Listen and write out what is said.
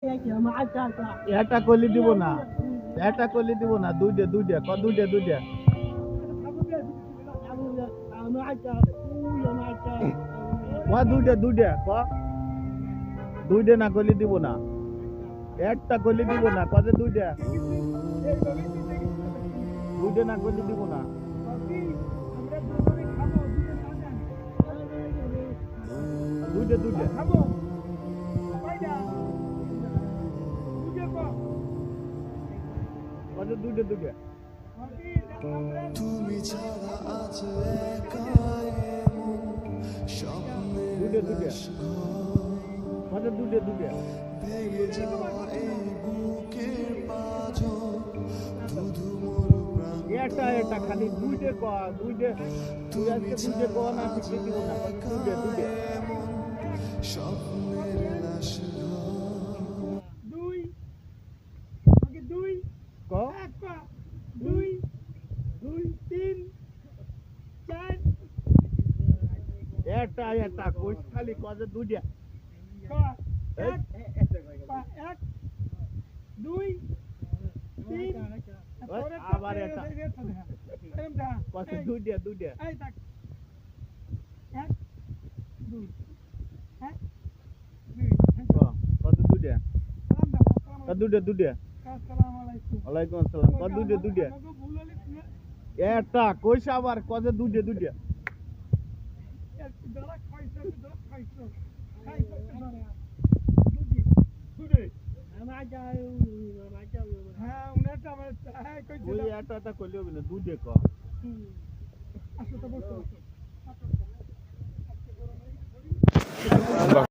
এটা কলি দিব না, এটা কলি দিব না, দুইটা দুইটা ক দুইটা দুইটা ক দুইটা দুইটা ক দুইটা না কলি দিব না, একটা কলি দিব না, কত দুইটা দুইটা না কলি দিব না, দুইটা দুইটা কত দুইটা দুইটা তুমি ছাড়া আজ একা স্বপ্নের দুইটা দুইটা কত দুইটা দুইটা ভেঙে যাওয়া এই বুকের পাঁজর ধুধু মোর প্রাণ এটা এটা খালি দুইটা ক দুইটা তুই আজকে দুইটা ক না ঠিক দিব না, দুইটা দুইটা স্বপ্নের লাশ দুই আগে দুই ক এক পা দুই দুই তিন চার এটা এটা কই খালি কত দুইটা পা এক পা এক দুই তিন আবার এটা কত দুইটা দুইটা এই দেখ এক দুই এক দুই ক কত দুইটা কত দুইটা দুইটা আসসালামু আলাইকুম ওয়ালাইকুম আসসালাম কত দুইটা দুইটা ভুল হলে এটা কইস আবার কত দুইটা দুইটা ধরা খাইছো ধরা খাইছো খাইছো হ্যাঁ উনারটা আমার হ্যাঁ কইছিল ওই এটা কইলে হবে না দুইটা ক আসলে তো বসো